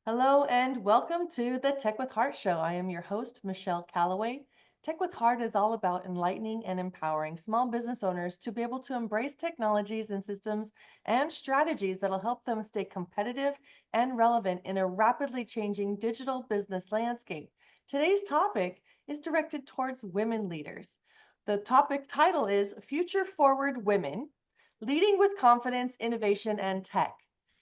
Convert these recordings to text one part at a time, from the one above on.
Hello and welcome to the Tech with Heart show. I am your host, Michelle Calloway. Tech with Heart is all about enlightening and empowering small business owners to be able to embrace technologies and systems and strategies that'll help them stay competitive and relevant in a rapidly changing digital business landscape. Today's topic is directed towards women leaders. The topic title is Future Forward Women, Leading with Confidence, Innovation, and Tech.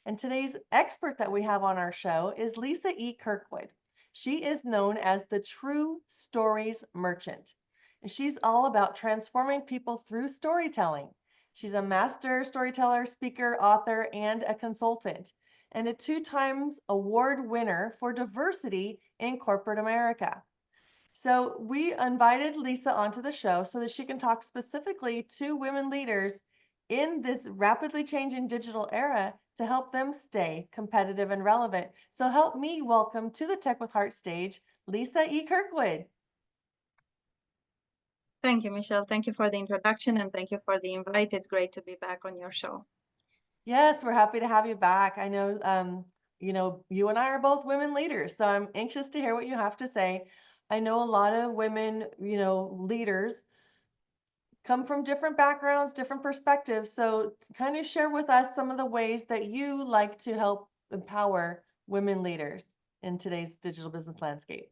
And today's expert that we have on our show is Lisa E. Kirkwood. She is known as the True Stories Merchant. And she's all about transforming people through storytelling. She's a master storyteller, speaker, author, and a consultant, and a 2 times award winner for diversity in corporate America. So we invited Lisa onto the show so that she can talk specifically to women leaders in this rapidly changing digital era to help them stay competitive and relevant. So help me welcome to the Tech with Heart stage, Lisa E. Kirkwood. Thank you, Michelle. Thank you for the introduction and thank you for the invite. It's great to be back on your show. Yes, we're happy to have you back. I know, you and I are both women leaders, so I'm anxious to hear what you have to say. I know a lot of women, leaders come from different backgrounds, different perspectives. So kind of share with us some of the ways that you like to help empower women leaders in today's digital business landscape.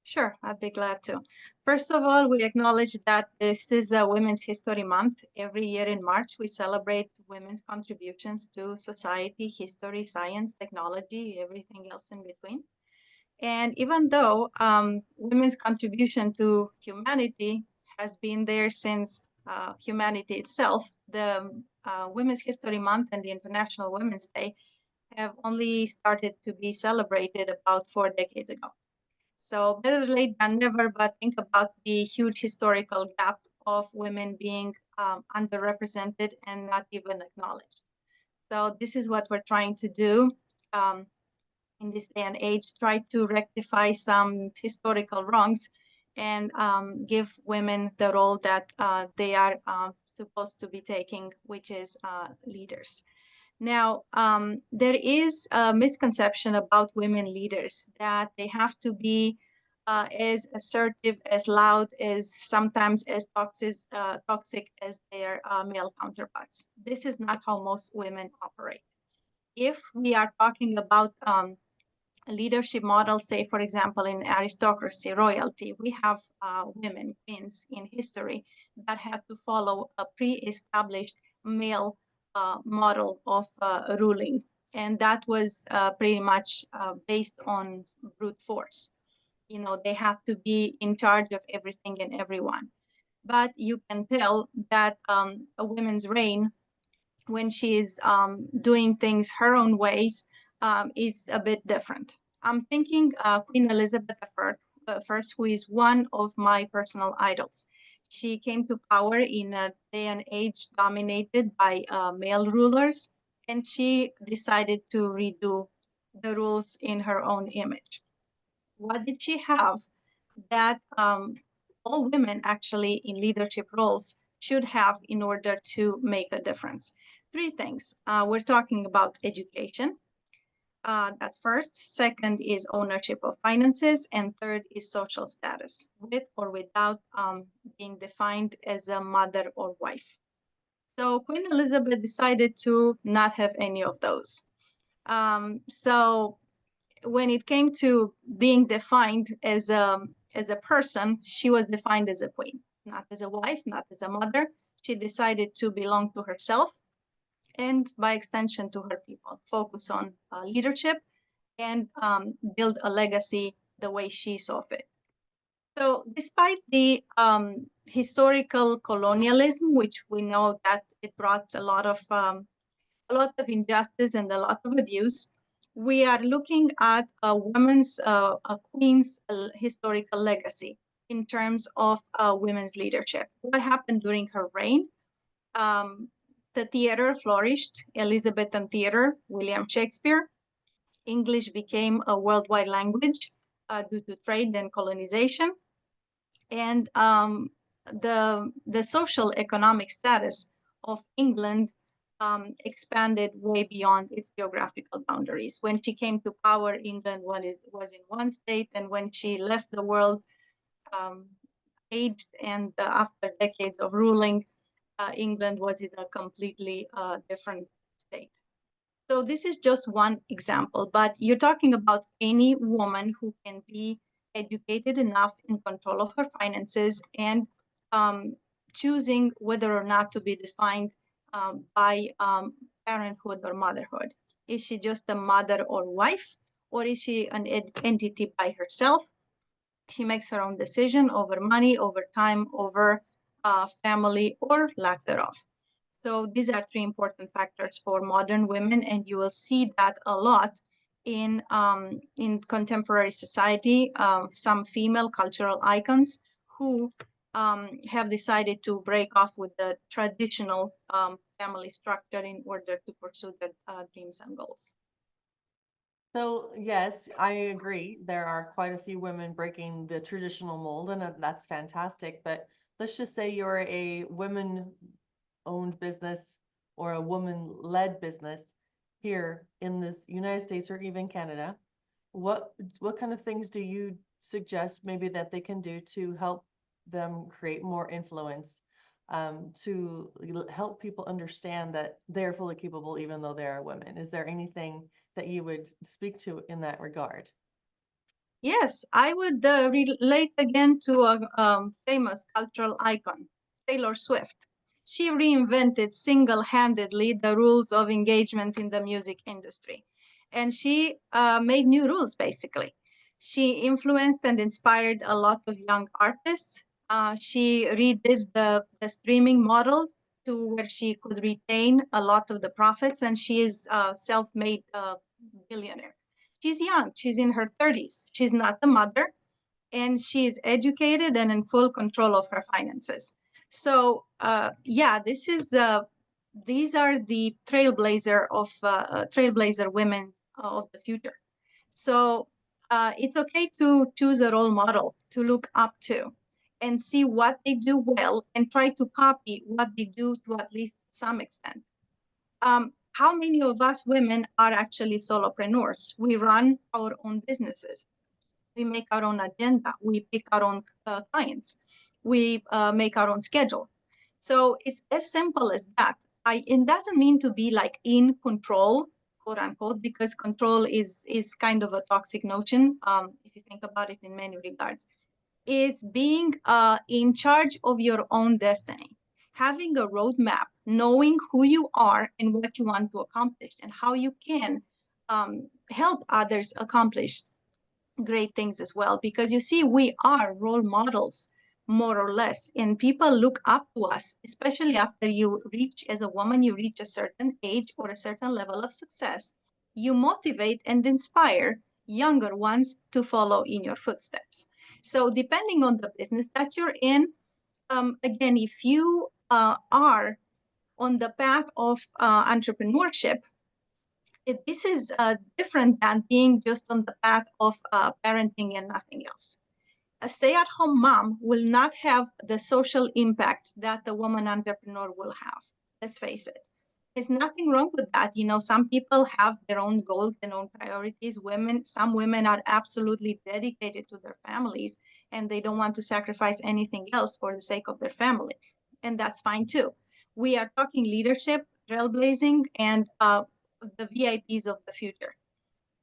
Sure, I'd be glad to. First of all, we acknowledge that this is a Women's History Month. Every year in March, we celebrate women's contributions to society, history, science, technology, everything else in between. And even though women's contribution to humanity has been there since humanity itself, the Women's History Month and the International Women's Day have only started to be celebrated about 4 decades ago. So better late than never, but think about the huge historical gap of women being underrepresented and not even acknowledged. So this is what we're trying to do in this day and age, try to rectify some historical wrongs and give women the role that they are supposed to be taking, which is leaders. Now, there is a misconception about women leaders that they have to be as assertive, as loud, as sometimes as toxic as their male counterparts. This is not how most women operate. If we are talking about leadership models, say, for example, in aristocracy, royalty, we have women, queens in history that had to follow a pre-established male model of ruling. And that was pretty much based on brute force. They have to be in charge of everything and everyone. But you can tell that a woman's reign, when she is doing things her own ways, is a bit different. I'm thinking Queen Elizabeth I, who is one of my personal idols. She came to power in a day and age dominated by male rulers, and she decided to redo the rules in her own image. What did she have that all women actually in leadership roles should have in order to make a difference? 3 things. We're talking about education. That's first. Second is ownership of finances. And third is social status, with or without being defined as a mother or wife. So Queen Elizabeth decided to not have any of those. So when it came to being defined as a person, she was defined as a queen, not as a wife, not as a mother. She decided to belong to herself and by extension to her people, focus on leadership and build a legacy the way she saw fit. So despite the historical colonialism, which we know that it brought a lot of injustice and a lot of abuse, we are looking at a queen's historical legacy. in terms of women's leadership. What happened during her reign? Um, the theater flourished, Elizabethan theater, William Shakespeare. English became a worldwide language due to trade and colonization. And the social economic status of England expanded way beyond its geographical boundaries. When she came to power, England was in one state, and when she left the world, um, aged and after decades of ruling, England was in a completely different state. So this is just one example, but you're talking about any woman who can be educated enough, in control of her finances, and um, choosing whether or not to be defined by parenthood or motherhood. Is she just a mother or wife, or is she an entity by herself? She makes her own decision over money, over time, over family, or lack thereof. So these are three important factors for modern women, and you will see that a lot in contemporary society. Some female cultural icons who have decided to break off with the traditional family structure in order to pursue their dreams and goals. So, yes, I agree. There are quite a few women breaking the traditional mold, and that's fantastic. But let's just say you're a women-owned business or a woman-led business here in this United States or even Canada. What kind of things do you suggest maybe that they can do to help them create more influence, to help people understand that they're fully capable even though they are women? Is there anything that you would speak to in that regard? Yes, I would relate again to a famous cultural icon, Taylor Swift. She reinvented single-handedly the rules of engagement in the music industry. And she made new rules, basically. She influenced and inspired a lot of young artists. She redid the streaming model to where she could retain a lot of the profits, and she is a self-made billionaire. She's young, she's in her 30s, she's not the mother, and she's educated and in full control of her finances. So yeah, these are the trailblazer women of the future. So it's okay to choose a role model to look up to and see what they do well and try to copy what they do to at least some extent. How many of us women are actually solopreneurs? We run our own businesses. We make our own agenda. We pick our own clients. We make our own schedule. So it's as simple as that. It doesn't mean to be like in control, quote unquote, because control is kind of a toxic notion if you think about it in many regards. Is being in charge of your own destiny, having a roadmap, knowing who you are and what you want to accomplish, and how you can help others accomplish great things as well. Because you see, we are role models, more or less, and people look up to us, especially after you reach, as a woman, you reach a certain age or a certain level of success. You motivate and inspire younger ones to follow in your footsteps. So, depending on the business that you're in, again, if you are on the path of entrepreneurship, this is different than being just on the path of parenting and nothing else. A stay-at-home mom will not have the social impact that the woman entrepreneur will have. Let's face it. There's nothing wrong with that. You know, some people have their own goals and own priorities. Some women are absolutely dedicated to their families and they don't want to sacrifice anything else for the sake of their family. And that's fine too. We are talking leadership, trailblazing, and the VIPs of the future.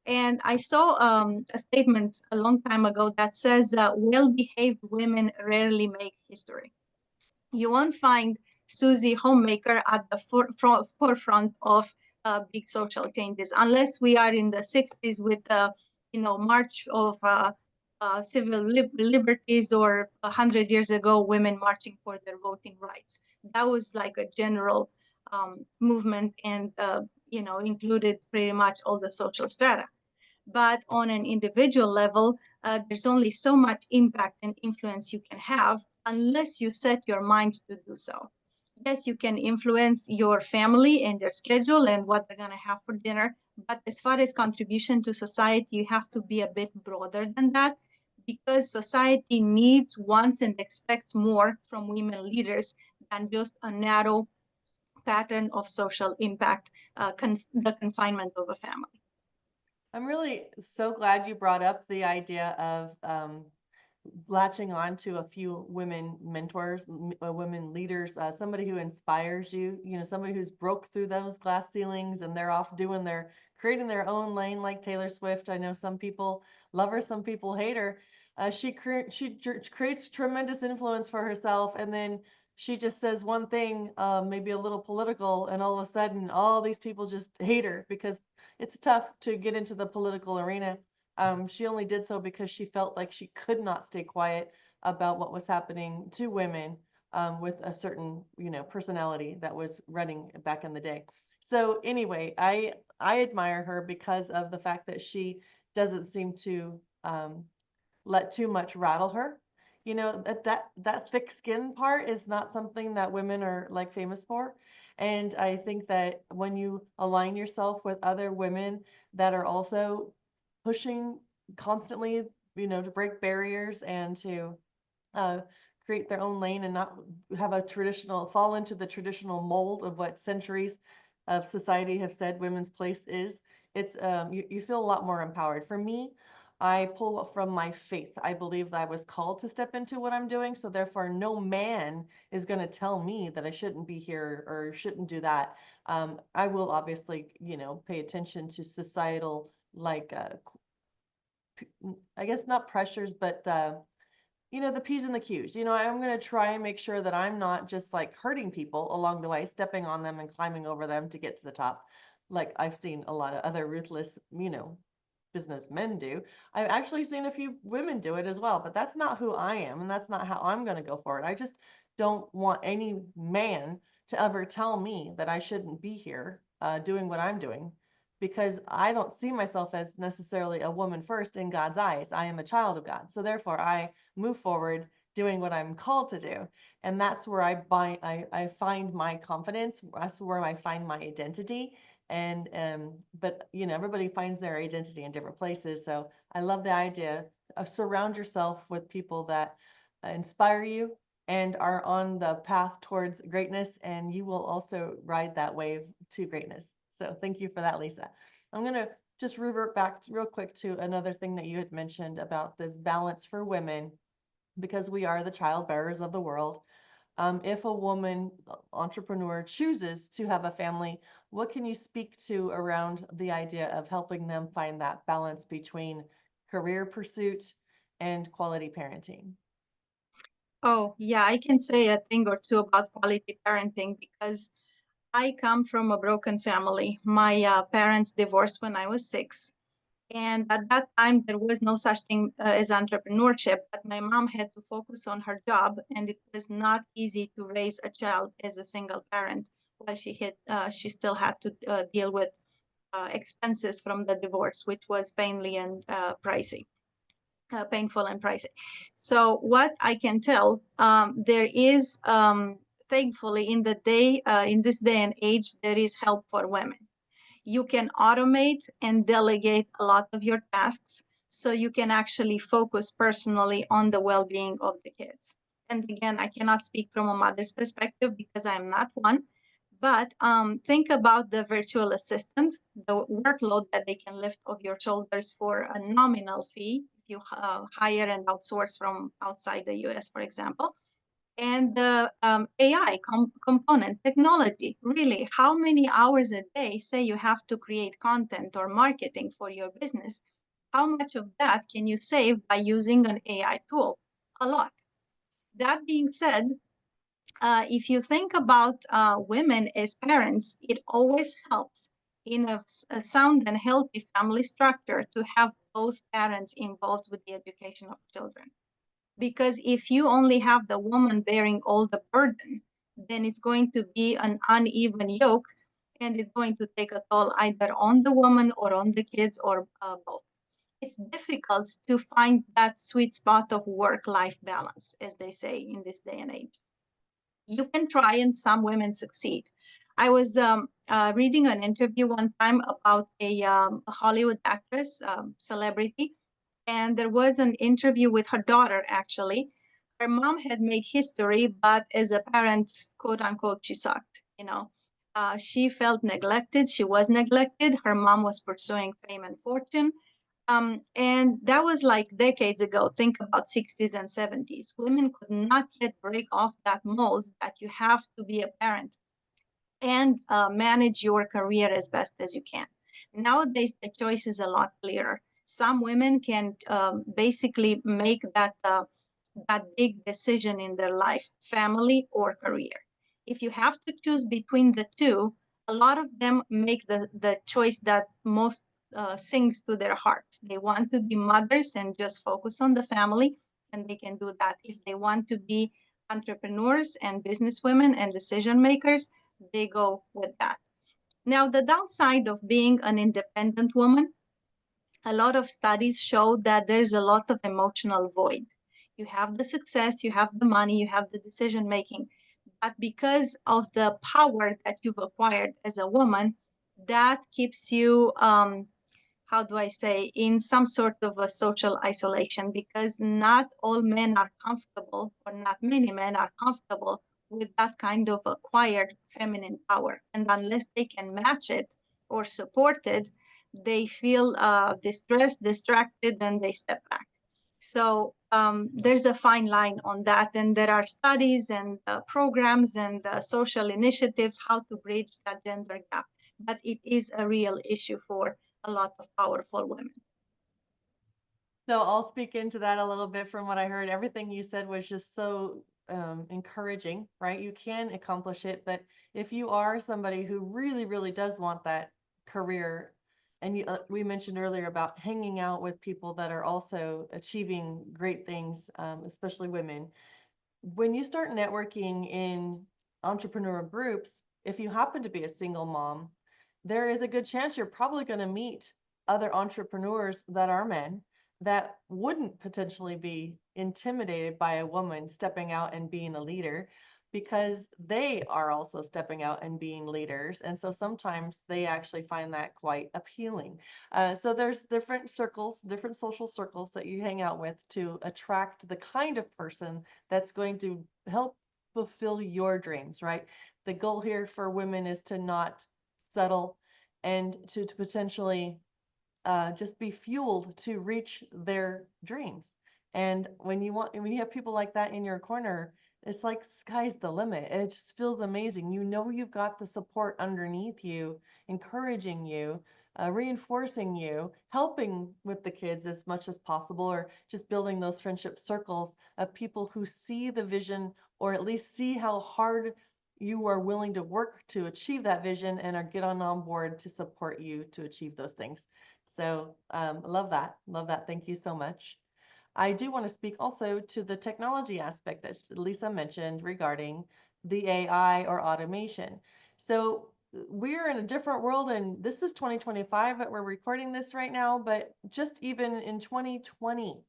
And I saw a statement a long time ago that says, well-behaved women rarely make history. You won't find Susie Homemaker at the forefront of big social changes unless we are in the 60s with the march of civil liberties, or 100 years ago women marching for their voting rights. That was like a general movement, and included pretty much all the social strata. But on an individual level, there's only so much impact and influence you can have unless you set your mind to do so. Yes, you can influence your family and their schedule and what they're going to have for dinner. But as far as contribution to society, you have to be a bit broader than that because society needs, wants, and expects more from women leaders than just a narrow pattern of social impact, the confinement of a family. I'm really so glad you brought up the idea of latching on to a few women mentors, women leaders, somebody who inspires you, somebody who's broke through those glass ceilings and they're off doing creating their own lane like Taylor Swift. I know some people love her, some people hate her. She creates tremendous influence for herself, and then she just says one thing, maybe a little political, and all of a sudden all these people just hate her because it's tough to get into the political arena. She only did so because she felt like she could not stay quiet about what was happening to women, with a certain, personality that was running back in the day. So anyway, I admire her because of the fact that she doesn't seem to let too much rattle her. That thick skin part is not something that women are like famous for. And I think that when you align yourself with other women that are also pushing constantly, to break barriers and to uh, create their own lane and not have a traditional fall into the traditional mold of what centuries of society have said women's place is. It's you feel a lot more empowered. For me, I pull from my faith. I believe that I was called to step into what I'm doing, so therefore no man is going to tell me that I shouldn't be here or shouldn't do that. I will obviously, pay attention to societal, like, I guess not pressures, but the P's and the Q's. I'm going to try and make sure that I'm not just like hurting people along the way, stepping on them and climbing over them to get to the top. Like I've seen a lot of other ruthless, businessmen do. I've actually seen a few women do it as well, but that's not who I am. And that's not how I'm going to go for it. I just don't want any man to ever tell me that I shouldn't be here doing what I'm doing, because I don't see myself as necessarily a woman first in God's eyes. I am a child of God. So therefore I move forward doing what I'm called to do. And that's where I find my confidence. That's where I find my identity. And but everybody finds their identity in different places. So I love the idea of surround yourself with people that inspire you and are on the path towards greatness, and you will also ride that wave to greatness. So thank you for that, Lisa. I'm going to just revert back real quick to another thing that you had mentioned about this balance for women, because we are the child bearers of the world. If a woman entrepreneur chooses to have a family, what can you speak to around the idea of helping them find that balance between career pursuit and quality parenting? Oh, yeah, I can say a thing or two about quality parenting because I come from a broken family. My parents divorced when I was 6. And at that time, there was no such thing as entrepreneurship, but my mom had to focus on her job, and it was not easy to raise a child as a single parent while she still had to deal with expenses from the divorce, which was painful and pricey. So what I can tell, there is, thankfully, in this day and age, there is help for women. You can automate and delegate a lot of your tasks so you can actually focus personally on the well-being of the kids. And again, I cannot speak from a mother's perspective because I'm not one, but think about the virtual assistant, the workload that they can lift off your shoulders for a nominal fee if you hire and outsource from outside the US, for example. And the AI component technology, really, how many hours a day, say you have to create content or marketing for your business, how much of that can you save by using an AI tool? A lot. That being said, if you think about women as parents, it always helps in a sound and healthy family structure to have both parents involved with the education of children. Because if you only have the woman bearing all the burden, then it's going to be an uneven yoke, and it's going to take a toll either on the woman or on the kids or both. it's difficult to find that sweet spot of work-life balance, as they say in this day and age. You can try, and some women succeed. I was reading an interview one time about a Hollywood actress, celebrity, and there was an interview with her daughter, actually. Her mom had made history, but as a parent, quote unquote, she sucked, you know. She felt neglected. She was neglected. Her mom was pursuing fame and fortune. And that was like decades ago. Think about 60s and 70s. Women could not yet break off that mold that you have to be a parent and manage your career as best as you can. Nowadays, the choice is a lot clearer. Some women can basically make that big decision in their life, family or career. If you have to choose between the two, a lot of them make the choice that most sings to their heart. They want to be mothers and just focus on the family, and they can do that. If they want to be entrepreneurs and businesswomen and decision makers, they go with that. Now, the downside of being an independent woman, a lot of studies show that there's a lot of emotional void. You have the success, you have the money, you have the decision making, but because of the power that you've acquired as a woman, that keeps you how do I say, in some sort of a social isolation, because not all men are comfortable, or not many men are comfortable with that kind of acquired feminine power. And unless they can match it or support it, they feel distressed, distracted, and they step back. So there's a fine line on that. And there are studies and programs and social initiatives how to bridge that gender gap. But it is a real issue for a lot of powerful women. So I'll speak into that a little bit from what I heard. Everything you said was just so encouraging, right? You can accomplish it, but if you are somebody who really, really does want that career, and we mentioned earlier about hanging out with people that are also achieving great things, especially women, when you start networking in entrepreneur groups, if you happen to be a single mom, there is a good chance you're probably going to meet other entrepreneurs that are men that wouldn't potentially be intimidated by a woman stepping out and being a leader because they are also stepping out and being leaders. And so sometimes they actually find that quite appealing. So there's different circles, different social circles that you hang out with to attract the kind of person that's going to help fulfill your dreams, right? The goal here for women is to not settle and to potentially just be fueled to reach their dreams. And when you have people like that in your corner, it's like sky's the limit. It just feels amazing. You know you've got the support underneath you, encouraging you, reinforcing you, helping with the kids as much as possible, or just building those friendship circles of people who see the vision or at least see how hard you are willing to work to achieve that vision and are get on board to support you to achieve those things. So love that. Love that. Thank you so much. I do want to speak also to the technology aspect that Lisa mentioned regarding the AI or automation. So we're in a different world, and this is 2025 that we're recording this right now, but just even in 2020,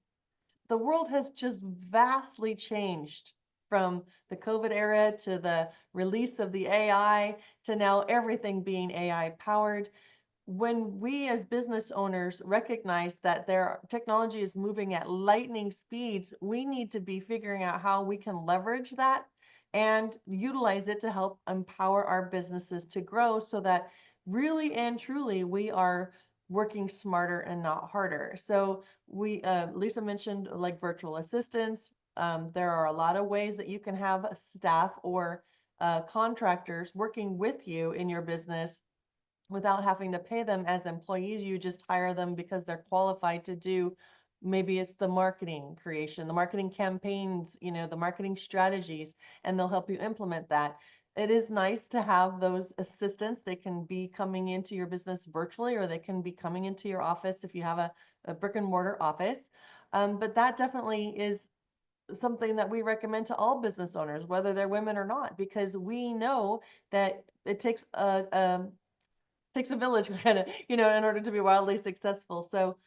the world has just vastly changed from the COVID era to the release of the AI to now everything being AI powered. When we as business owners recognize that their technology is moving at lightning speeds, we need to be figuring out how we can leverage that and utilize it to help empower our businesses to grow so that really and truly we are working smarter and not harder. So Lisa mentioned like virtual assistants. There are a lot of ways that you can have staff or contractors working with you in your business without having to pay them as employees. You just hire them because they're qualified to do, maybe it's the marketing creation, the marketing campaigns, the marketing strategies, and they'll help you implement that. It is nice to have those assistants. They can be coming into your business virtually, or they can be coming into your office if you have a brick and mortar office. But that definitely is something that we recommend to all business owners, whether they're women or not, because we know that it takes a village kind of, in order to be wildly successful. So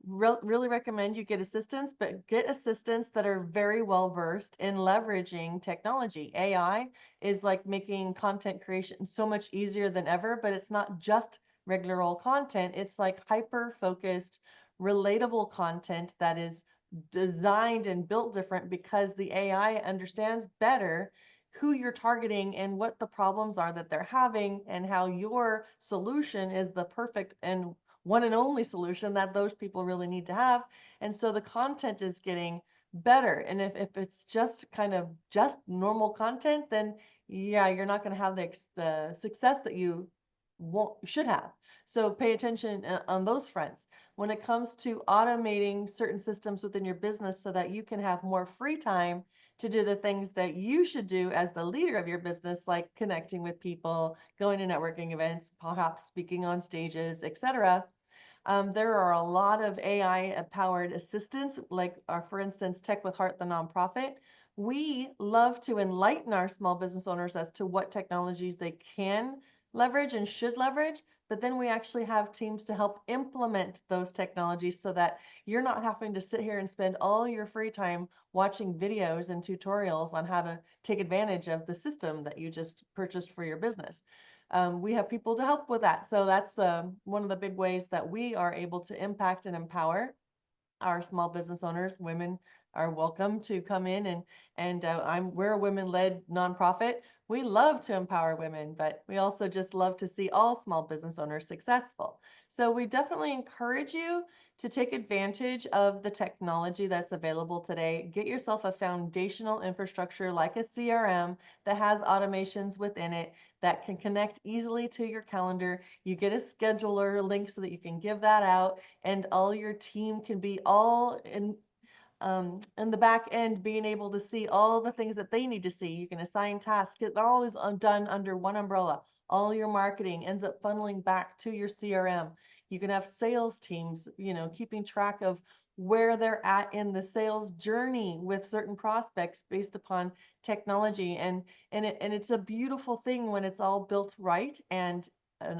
really recommend you get assistants, but get assistants that are very well versed in leveraging technology. AI is like making content creation so much easier than ever, but it's not just regular old content. It's like hyper focused, relatable content that is designed and built different because the AI understands better who you're targeting and what the problems are that they're having and how your solution is the perfect and one and only solution that those people really need to have. And so the content is getting better. And if it's just kind of just normal content, then yeah, you're not going to have the success that you should have. So pay attention on those fronts. When it comes to automating certain systems within your business so that you can have more free time to do the things that you should do as the leader of your business, like connecting with people, going to networking events, perhaps speaking on stages, etc. There are a lot of AI powered assistants, like for instance, Tech with Heart, the nonprofit. We love to enlighten our small business owners as to what technologies they can leverage and should leverage, but then we actually have teams to help implement those technologies so that you're not having to sit here and spend all your free time watching videos and tutorials on how to take advantage of the system that you just purchased for your business. We have people to help with that. So that's one of the big ways that we are able to impact and empower our small business owners. Women are welcome to come in and we're a women-led nonprofit. We love to empower women, but we also just love to see all small business owners successful. So we definitely encourage you to take advantage of the technology that's available today. Get yourself a foundational infrastructure like a CRM that has automations within it that can connect easily to your calendar. You get a scheduler link so that you can give that out and all your team can be all in the back end being able to see all the things that they need to see. You can assign tasks. It all is done under one umbrella. All your marketing ends up funneling back to your CRM. You can have sales teams, keeping track of where they're at in the sales journey with certain prospects based upon technology. And it's a beautiful thing when it's all built right and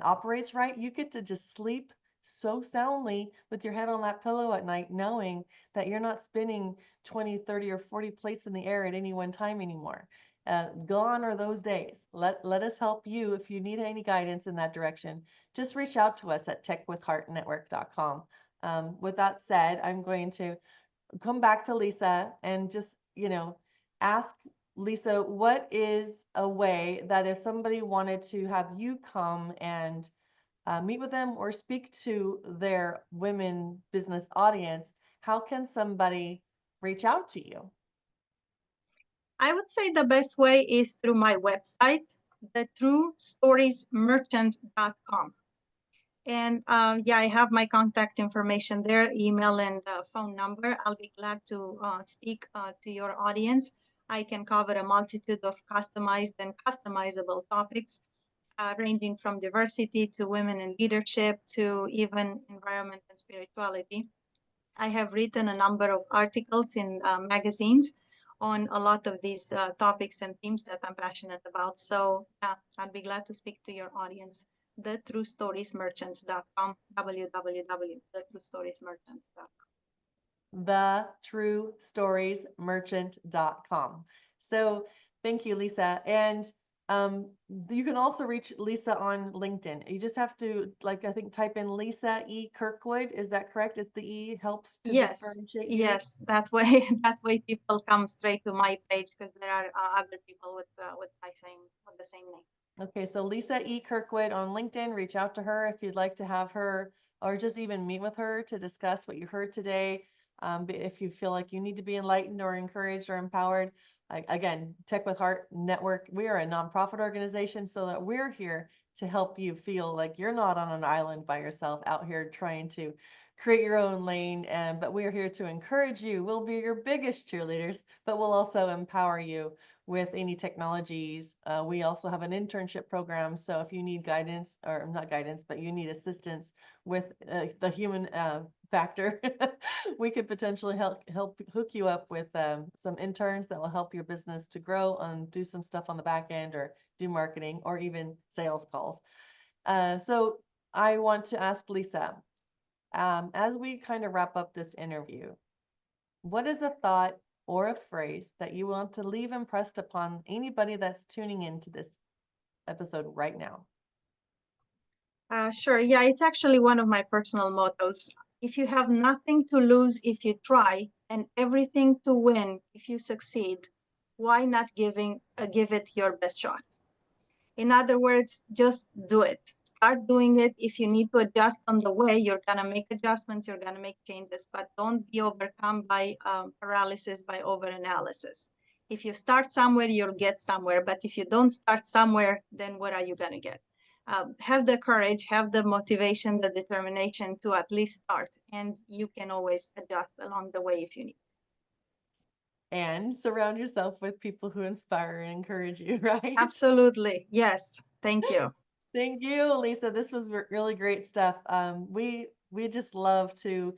operates right. You get to just sleep so soundly with your head on that pillow at night, knowing that you're not spinning 20, 30, or 40 plates in the air at any one time anymore. Gone are those days. Let us help you if you need any guidance in that direction. Just reach out to us at techwithheartnetwork.com. With that said, I'm going to come back to Lisa and just, ask Lisa, what is a way that if somebody wanted to have you come and meet with them or speak to their women business audience, how can somebody reach out to you? I would say the best way is through my website, thetruestoriesmerchant.com. And yeah, I have my contact information there, email and phone number. I'll be glad to speak to your audience. I can cover a multitude of customized and customizable topics, ranging from diversity to women in leadership to even environment and spirituality. I have written a number of articles in magazines on a lot of these topics and themes that I'm passionate about. So yeah, I'd be glad to speak to your audience. TheTrueStoriesMerchants.com, www.thetruestoriesmerchants.com. thetruestoriesmerchant.com. So thank you, Lisa. And you can also reach Lisa on LinkedIn. You just have to, like, I think type in Lisa E. Kirkwood. Is that correct? Is the E helps to Yes, differentiate you? yes, that way that way people come straight to my page because there are other people with my same with the same name. Okay, so Lisa E. Kirkwood on LinkedIn, reach out to her if you'd like to have her or just even meet with her to discuss what you heard today. If you feel like you need to be enlightened or encouraged or empowered, again, Tech with Heart Network, we are a nonprofit organization so that we're here to help you feel like you're not on an island by yourself out here trying to create your own lane. But we are here to encourage you. We'll be your biggest cheerleaders, but we'll also empower you with any technologies. We also have an internship program. So if you need guidance, or not guidance, but you need assistance with the human factor, we could potentially help hook you up with some interns that will help your business to grow and do some stuff on the back end or do marketing or even sales calls. So I want to ask Lisa, As we kind of wrap up this interview, what is a thought or a phrase that you want to leave impressed upon anybody that's tuning into this episode right now? Sure. Yeah, it's actually one of my personal mottos. If you have nothing to lose if you try, and everything to win if you succeed, why not give it your best shot? In other words, just do it. Start doing it. If you need to adjust on the way, you're going to make adjustments, you're going to make changes, but don't be overcome by paralysis, by overanalysis. If you start somewhere, you'll get somewhere. But if you don't start somewhere, then what are you going to get? Have the courage, have the motivation, the determination to at least start, and you can always adjust along the way if you need. And surround yourself with people who inspire and encourage you, right? Absolutely. Yes. Thank you. Thank you, Lisa. This was really great stuff. We just love to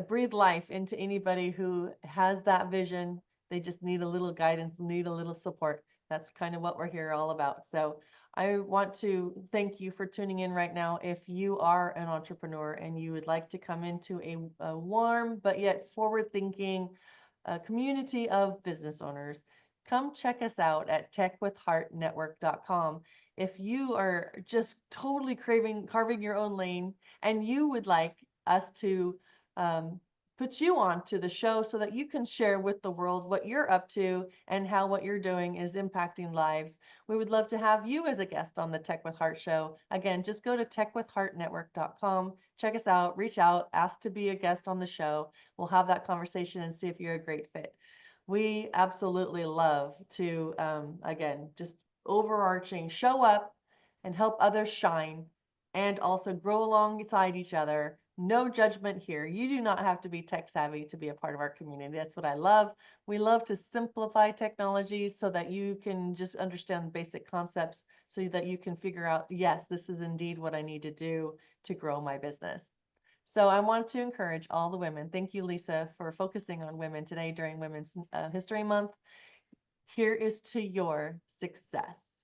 breathe life into anybody who has that vision. They just need a little guidance, need a little support. That's kind of what we're here all about. So I want to thank you for tuning in right now. If you are an entrepreneur and you would like to come into a warm but yet forward-thinking community of business owners, come check us out at techwithheartnetwork.com. If you are just totally carving your own lane and you would like us to um, put you on to the show so that you can share with the world what you're up to and how what you're doing is impacting lives, we would love to have you as a guest on the Tech with Heart show. Again, just go to techwithheartnetwork.com, check us out, reach out, ask to be a guest on the show. We'll have that conversation and see if you're a great fit. We absolutely love to, again, just overarching, show up and help others shine and also grow alongside each other. No judgment here. You do not have to be tech savvy to be a part of our community. That's what I love. We love to simplify technologies so that you can just understand basic concepts so that you can figure out, yes, this is indeed what I need to do to grow my business. So I want to encourage all the women. Thank you, Lisa, for focusing on women today during Women's History Month. Here is to your success.